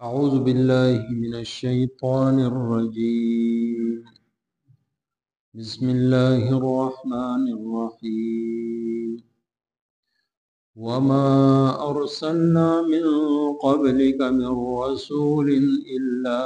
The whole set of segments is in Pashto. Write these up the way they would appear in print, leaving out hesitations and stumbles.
أعوذ بالله من الشيطان الرجيم. بسم الله الرحمن الرحيم. وما أرسلنا من قبلك من رسول إلا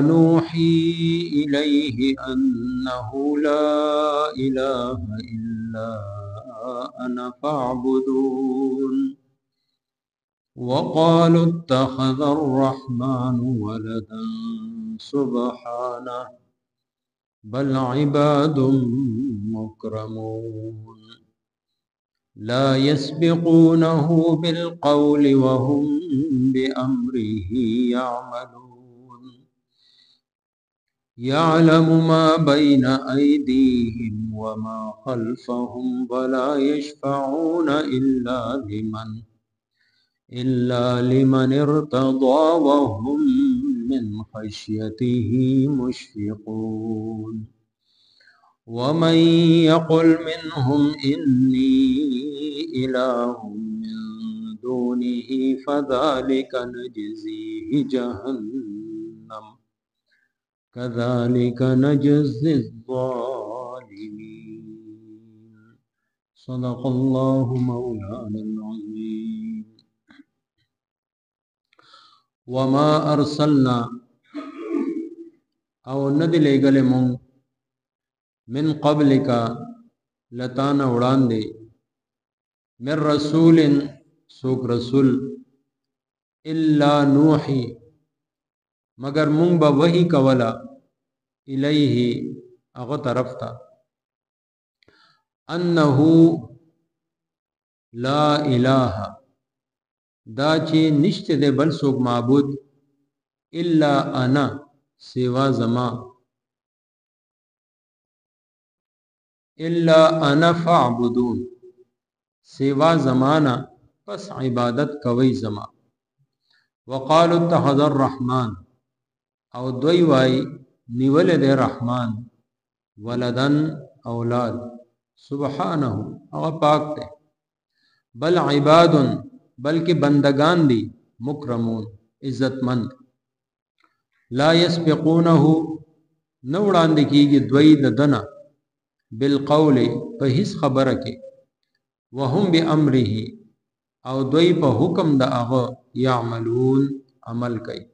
نوحي إليه أنه لا إله إلا أنا فاعبدون. وقالوا اتخذ الرحمن ولدا سبحانه بل عباد مكرمون لا يسبقونه بالقول وهم بأمره يعملون. يعلم ما بين أيديهم وما خلفهم ولا يشفعون إلا لمن ارتضى وهم من خشيته مشفقون. ومن يقل منهم إني إله من دونه فذلك نجزيه جهنم كذلك نجزي الظالمين. صدق الله مولانا العظيم. وما ارسلنا او ندی لګلې مونږ من قبلک لتانا وړاندې من رسول سوک رسول الا نوحي مگر مونږ به وحی کولا الیه هغه طرف ته انه لا اله دا چې نشته ده بل څوک معبود الا انا سوا زما الا انا فاعبدون سوا زمانا پس عبادت کوي زما. وقالوا اتخذ الرحمن او دوی وای نیول ده رحمان ولدن اولاد سبحانه هغه پاک ده بل عباد بلکہ بندگان دی مکرمون عزت مند لا يسبقونه نوڑاند کیږي دوی د دنا بالقول په هیڅ خبره کې وهم بامره او دوی په حکم د هغه يعملون عمل کوي.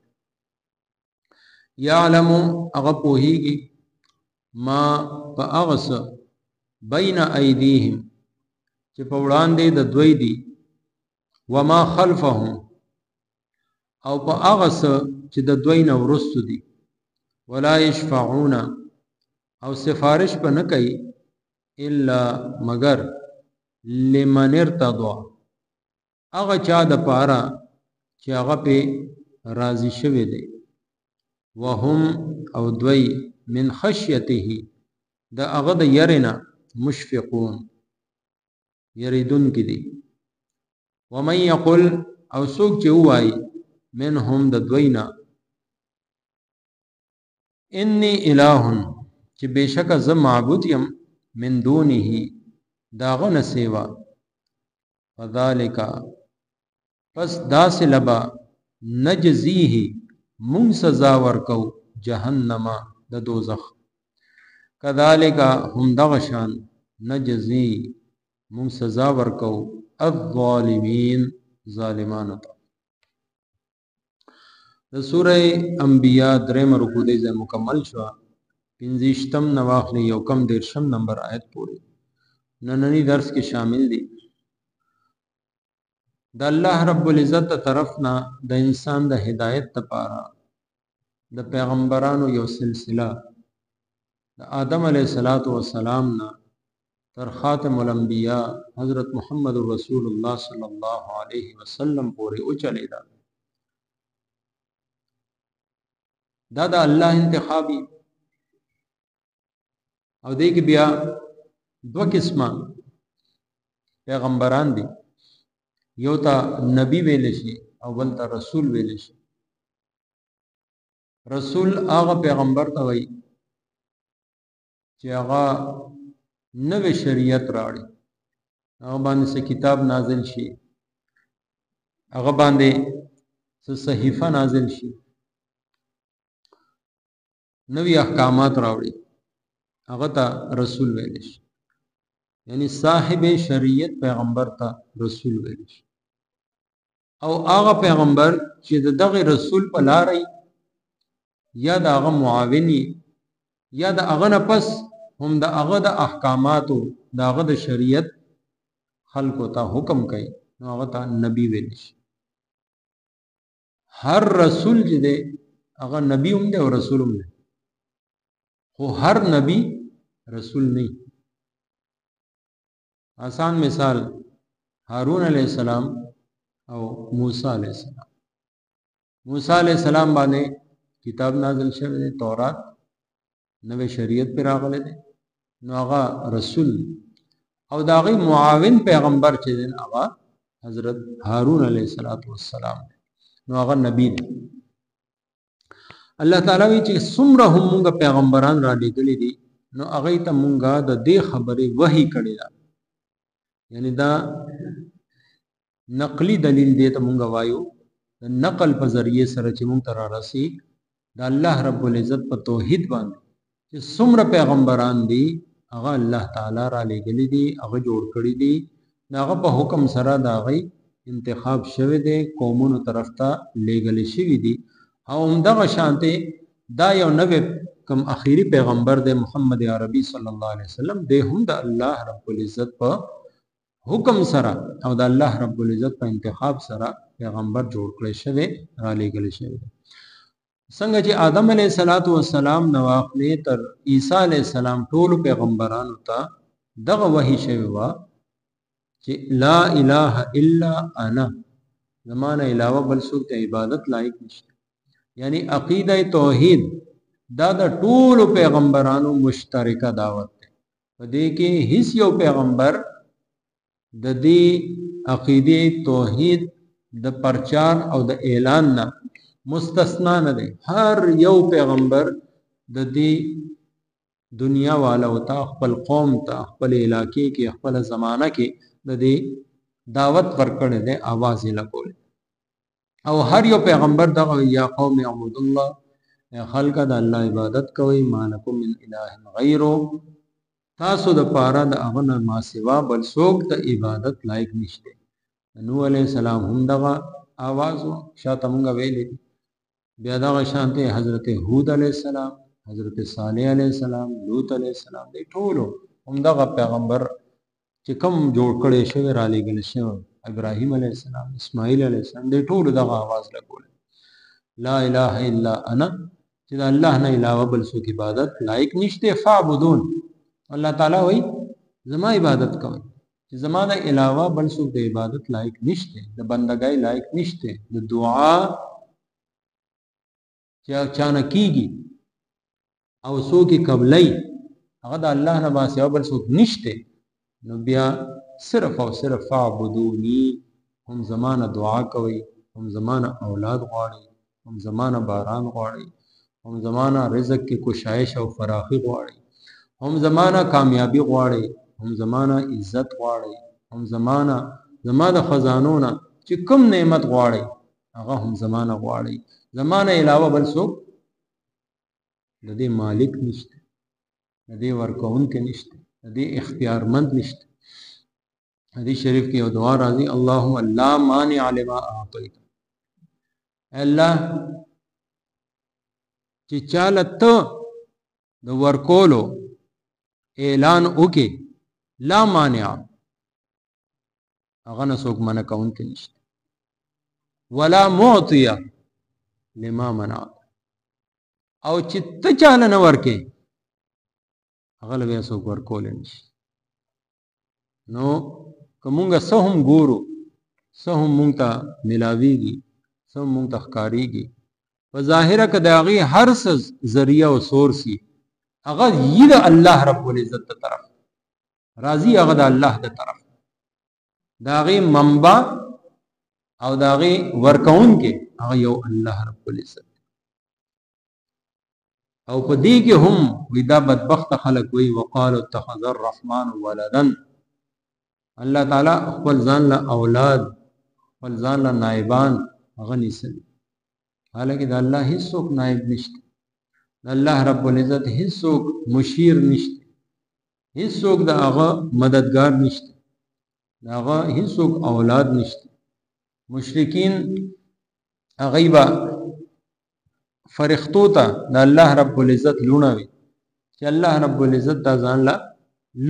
يعلم هغه پوهیږي ما په هغه څه بین ایدیهم چې په وړاندې د دوی دی وما خلفهم او په هغه څه چې د دوی نه وروسته دي ولا يشفعون او سفارش په نه کوي الا مگر لمن ارتضى هغه چا د پاره چې هغه په راضي شوی دی وهم او دوی من خشيته د هغه د يرنا مشفقون يريدون کې دي. ومن يقل او سوک چې وای منهم د دوینا انی الہ چې بشک ز معبود یم من دونه داغه نه سیوا فذلک پس داس لبا نجزیه مون سزا ورکو جهنم د دوزخ کذالک هم دغشان نجزی مون سزا ورکو الظالمین ظالمان ته. د سوره انبیاء دریم رکوع دې مکمل شو 15 نواخلی یو کم 13 نمبر آیت پورې نننی درس کې شامل دي. د الله رب العزت طرفنا د انسان د هدایت لپاره د پیغمبرانو یو سلسله د آدم علیه السلام نه تر خاتم الانبیاء حضرت محمد رسول الله صلی الله علیه وسلم پورې او چلی دا د الله انتخابي او دې کې بیا دو قسمه پیغمبران دي یو ته نبی ویل شي او بل ته رسول ویل شي. رسول هغه پیغمبر ته وایي چې هغه نوې شریعت راړي هغه باندې څه کتاب نازل شي، هغه باندې څه صحیفه نازل شي، نوی احکامات راوړي، هغه ته رسول ویل شي. یعنی صاحب شریعت پیغمبر ته رسول ویل شي. او هغه پیغمبر چې دغه رسول په لارې یا د هغه معاوني یا د هغه نه پس هم د هغه د احکاماتو د هغه د شریعت خلکو ته حکم کوي، نو هغه ته نبی ویل شي. هر رسول چې دی هغه نبی هم دی او رسول هم دی، خو هر نبی رسول نه. آسان مثال هارون علیہ السلام او موسی علیہ السلام. موسی علیہ السلام باندې کتاب نازل شوی دی، تورات، نوې شریعت پر راغلی دی، نو هغه رسول. او دا غي معاون پیغمبر چې دی هغه حضرت هارون علیہ السلام، نو هغه نبی دی. الله تعالی وی چې څومره هم موږ پیغمبران را لېږلي دي، نو هغه ته موږ د دې خبرې وحی کړی ده. یعنی دا نقلی دلیل دی ته مونږ وایو، د نقل په ذریعه سره چې مونږ ته را رسي د الله رب العزت په توحید باندې چې څومره پیغمبران دي هغه الله تعالی را لېږلي دي، هغه جوړ کړي دي، هغه په حکم سره د هغې انتخاب شوی دی، قومونو طرف ته لېږلي شوي دي. او همدغه شانتې دا یو نوی کوم اخیری پیغمبر دی محمد عربي صلی الله علیه وسلم، دی هم د الله رب العزت په حکم سره او د الله رب العزت په انتخاب سره پیغمبر جوړ کړی شوی، را لېږلی شوی دی. څنګه چې آدم علیه السلام نه واخلې تر عیسی علیه السلام ټولو پیغمبرانو ته دغه وحی شوی وه چې لا اله الا انا، زما نه علاوه بل څوک د عبادت لایق نشته. یعنی عقیده توحید دا د ټولو پیغمبرانو مشترکه دعوت دی. په دې کې هیڅ یو پیغمبر د دې عقیده توحید د پرچار او د اعلان نه مستثنا نه دی. هر یو پیغمبر د دې دنیا والا او ته خپل قوم ته خپل علاقې کې خپل زمانہ کې د دې دعوت ورکړی دی، आवाज یې لګول. او هر یو پیغمبر دغه یا قوم اعبدوا الله، خلق د الله عبادت کوي، ما لکم من اله غیره، تاسو د پاره د هغه نه ما سوا بل څوک د عبادت لایق نشته. نوح علیہ السلام هم دغه आवाज و شاته مونږ ویلې. بیا دغه شانته حضرت هود علیہ السلام، حضرت صالح علیہ السلام، لوط علیہ السلام، د ټولو هم دغه پیغمبر چې کوم جوړ کړي شوی را لېږل شوی، ابراهیم علیہ السلام، اسماعیل علیہ السلام، د ټولو دغه आवाज لګول، لا اله الا انا، چې د الله نه علاوه بل څوک عبادت لایق نشته. فعبدون، الله تعالی وایي زما عبادت کوئ، چې زما نه علاوه بل څوک د عبادت لایق نشته، د بندګۍ لایق نشته، د دعا چې چانه کیږي او څوک یې قبلوي هغه د الله نه ما سوا بل څوک نشته. نو بیا صرف او صرف فعبدونی، هم زمانه دعا کوي، هم زمانه اولاد غواړي، هم زمانه باران غواړي، هم زمانه رزق کې کوشش او فراخي غواړي، هم زمانه کامیابی غواړي، هم زمانه عزت غواړي، هم زمانه زما د خزانو نه چې کوم نعمت غواړي هغه هم زمانه غواړي. زمانه علاوه بل څوک د دې مالک نشته، د دې ورکوونکی نشته، د دې اختیارمند نشته. حدیث شریف کې یو دعا راځي، اللهم لا مانع لما اعطیت، الله چې چاله ته د ورکولو اعلان وکي، لا مانع، هغه نه څوک منع کوونکی نشته، ولا معطی لما منعت، او چې ته چاله نه ورکې هغه له بیا څوک ورکولی نشي. نو که مونږ څه هم ګورو، څه هم مونږ ته ملاویږي، څه هم مونږ ته ښکارېږي، په ظاهره که د هغې هر څه ذریعه او سورس وي هغه یي د الله رب العزت د طرف راځي، هغه د الله د طرف، د هغې منبع او د هغې ورکوونکی هغه یو الله رب العزت. او په دې کې هم وی دا بدبخت خلک وی وقالو اتخذ الرحمن ولدا، الله تعالی خپل ځان له اولاد خپل ځان له نائبان هغه نیسي، حالکه د الله هیڅوک نائب نشته، د الله رب العزت هیڅوک مشیر نشته، هیڅوک د هغه مددگار نشته، د هغه هیڅوک اولاد نشته. مشرکین هغه به فرښتو ته د الله رب العزت لونه وي چې الله رب العزت دا ځان لا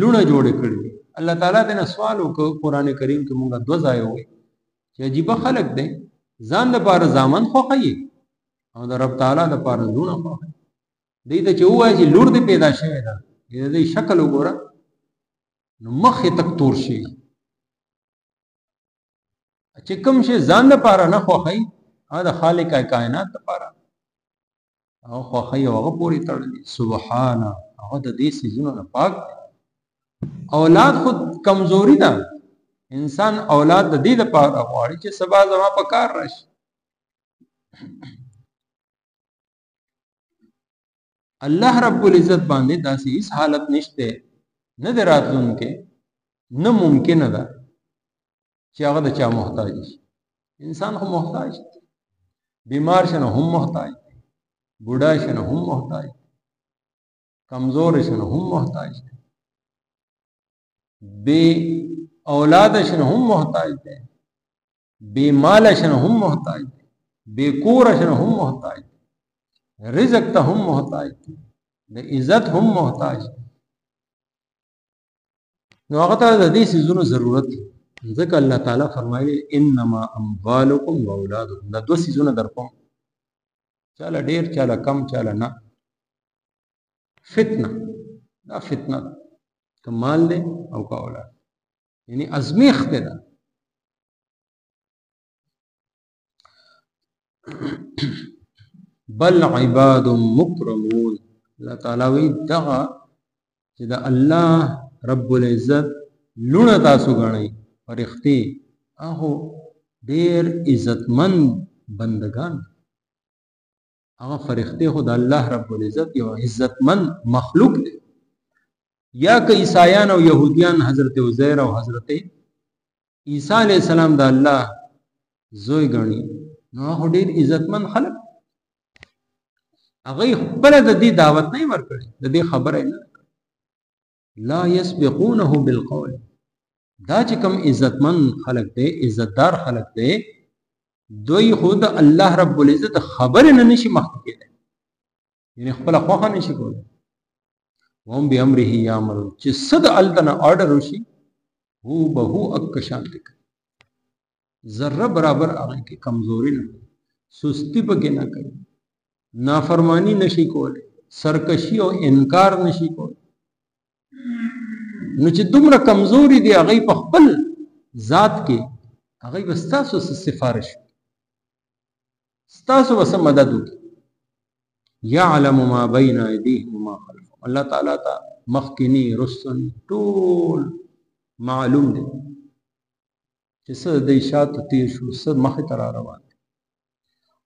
لونه جوړ کړی. الله تعالی دې سوال وکړ قران کریم کې مونږه دو ځای وي چې عجیب خلق دي ځان د پاره ځامن خوخی او د رب تعالی د پاره لونه خوخی. دې ته چې وایي چې لور دې پیدا شوی دا دې شکل وګوره نو مخ تک تور شي، چې کوم شي ځان د پاره نه خوخی دا خالق کائنات د پاره او خوخی هغه پوری تړلی. سبحان هغه د دې سيزونو نه پاک. اولاد خود کمزوري ده، انسان اولاد د دې لپاره غواړي چې سبا زما په کار راشي. الله رب العزت باندې داسې هیڅ حالت نشته نه دراتونکې نه ممکن ده چې هغه د چا محتاج شي. انسان خو محتاج دی، بیمار شنه هم محتاج دی، بوډا شنه هم محتاج دی، کمزور شنه هم محتاج دی، بے اولاد شنه هم محتاج دی، بے مال شنه هم محتاج دی، بے کور شنه هم محتاج دی، رزق ته هم محتاج دی، د عزت هم محتاج دی. نو هغه ته د دې سيزونو ضرورت دی. ځکه الله تعالی فرمایي انما اموالکم واولادکم، دا دو سيزونه درکوم، چاله ډیر چاله کم چاله نه. فتنه دا فتنه ده، کمال دی او کا اولاد یعنی ازمیخت ده. بل عباد مکرمون، الله تعالی وی دغه چې د الله رب العزت لونه تاسو غنئ فرښتې هغه ډیر عزتمن بندگان. هغه فرښتې خو د الله رب العزت یو عزتمن مخلوق دی. یا که عیسایان او يهوديان حضرت عزیر او حضرت عیسی علیہ السلام د الله زوی غني نو هغه ډیر عزتمن خلک. هغه خپل د دې دعوت نه ورکړي، د دې خبره نه لا يسبقونه بالقول. دا چې کوم عزتمن خلق دی عزتدار خلق دی دوی خود الله رب العزت خبر نه نشي مخکې کېدای، یعنی خپل خوخه نشي کولای. هم به امره یامرون چې صد التنا آرډر وشي هو به هو اک شانت ذره برابر هغه کې کمزوري نه، سستی پکې نه کوي، نافرمانی نشي کولای، سرکشي او انکار نشي کولای. نو چې دومره کمزوري دی هغه په خپل ذات کې هغه بستاسو سفارش ستاسو وس مدد وکړي. يعلم ما بين ايديهم وما خلفهم، الله تعالی ته مخکینی رسن ټول معلوم دي چې څه د شاته تیر شو څه مخ ته را روان دي.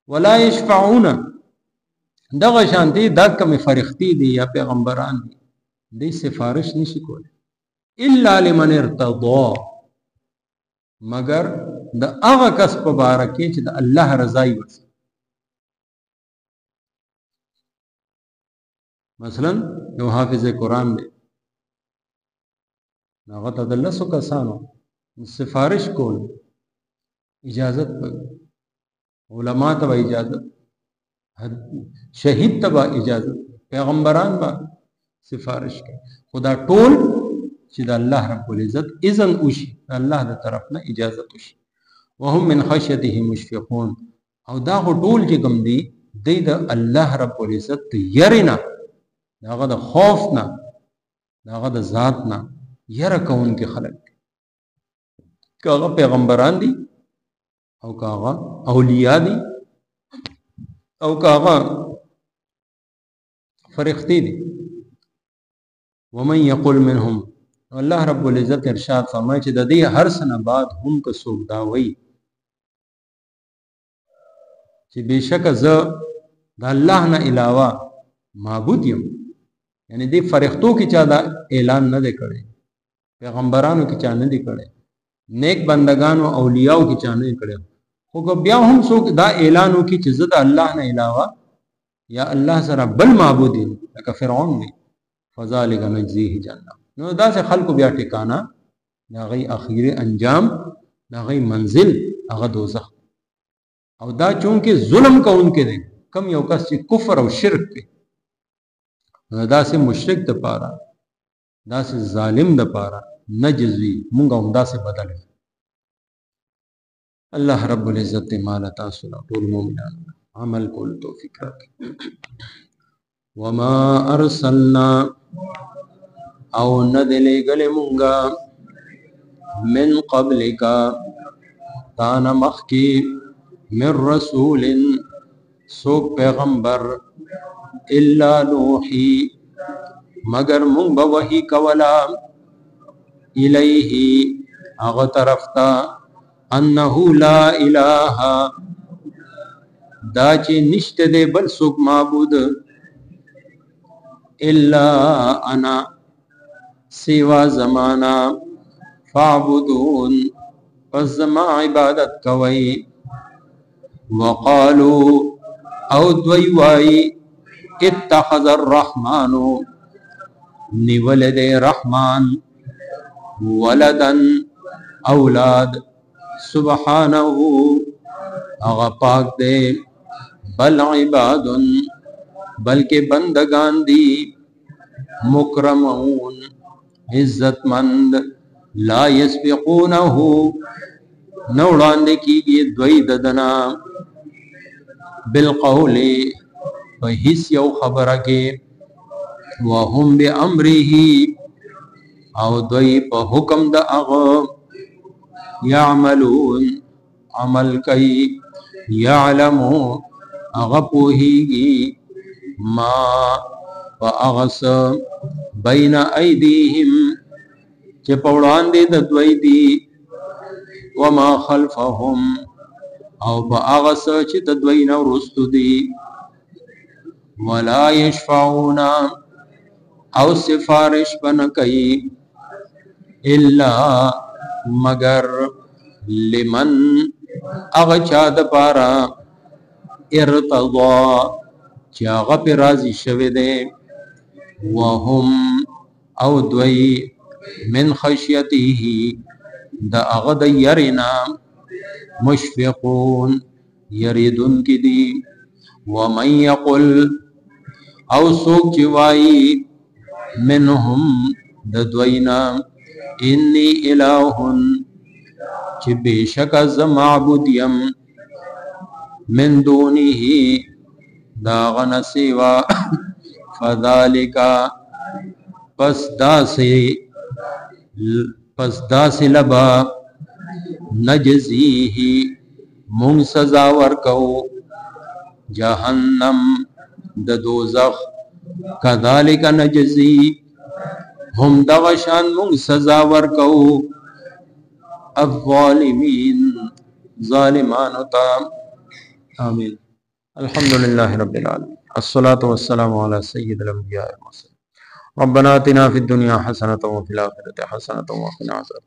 ولا يشفعون، دغه شانتي دا کوم فرښتې دي یا پیغمبران دي د سفارش نشي کولای الا لمن ارتضى، مگر د هغه کس په باره کې چې د الله رضا یې وسي. مثلا یو حافظ قرآن دی هغه ته د لسو کسانو سفارش کول اجازت پکې، علما ته اجازت، شهید ته اجازت، پیغمبران به سفارش کوي. خدا ټول چې د الله رب العزت اذن وشي، الله د طرف نه اجازت وشي. وهم من خشيته مشفقون، او دا ټول چې کوم دي د الله رب العزت يرنا، داغه د خوف نه، داغه د ذات نه يره کون کې خلق دي. کاغه پیغمبران دي او کاغه اولیاء دي او کاغه فرښتې دي. ومن يقول منهم، الله رب العزت ارشاد فرمایي چې د دې هر سنه بعد هم که څوک دا وایي چې بشک زه د الله نه علاوه معبود یم، یعنی دې فرښتو کې چا دا اعلان نه دی کړی پیغمبرانو کې چا نه دي کړي، نیک بندگانو اولیاءو کې چا نه دي کړي. خو که بیا هم څوک دا اعلان وکړي چې زه د الله نه علاوه یا الله سره بل معبود یم، لکه فرعون دی، فذلک نجزیه جهنم، نو داسې خلکو بیا ټکانه د هغوی اخیری انجام، د هغوی منزل هغه دوزخ. او دا چونکې ظلم کوونکی دی، کم یو کس چې کفر او شرک کوي، داسې مشرک دپاره، داسې ظالم دپاره نجزي مونږ هم داسې بدل. الله رب العزت مال تاسو ټول مؤمنان عمل کول توفیق راکړي. وما ارسلنا او ندلې گله مونږه من قبلک تان مخکی من رسول سوک پیغمبر الا نوحی مگر مونږ به وحی کولا الیه هغه طرف ته انه لا اله دا چې نشته دی بل څوک معبود الا انا سوا زمانا فاعبدون پس زما عبادت کوي. وقالو او دوی وای اتخذ الرحمن نیولد رحمان ولدن اولاد سبحانه اغا پاک دے بل عباد بلکہ بندگان دی مکرمون عزت مند لا یسبقونه نوڑان کی گی دوی ددنا بالقول بحیث یو خبر کے وهم بامره او دوی په حکم د اغا یعملون عمل کئی یعلمو اغا پوہیگی ما و اغس بین ایدیہم چه پوڑان دے ددوئی دی وما خلفهم او با اغس چه ددوئی نو رستو دی ولا یشفعون او سفارش بنکئی الا مگر لمن اغچا د پارا ارتضا چاغ پی راضی شوه دے وهم او دوی من خشیته دا اغد یرینا مشفقون یریدن کی دی ومن یقل او سوک چوائی منهم د دوینا انی الہن چی بیشک از معبود یم من دونه داغن سیوا فذالکا پس داسی لبا نجزیہی مونگ سزا ورکو جہنم د دوزخ کذالک نجزی هم دغشان مونگ سزا ورکو الظالمین ظالمانتا. آمین. الحمدللہ رب العالمین الصلاة والسلام علی سید الانبیاء والمرسلین ربنا آتنا فی الدنیا حسنة وفی الآخرة حسنة وقنا عذاب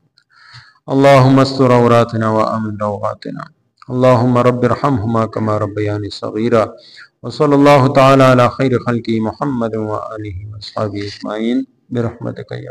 اللهم استر عوراتنا وآمن روعاتنا اللهم رب ارحمهما كما ربياني صغيرا وصلى الله تعالى على خير خلقه محمد وآله وأصحابه أجمعين برحمتك يا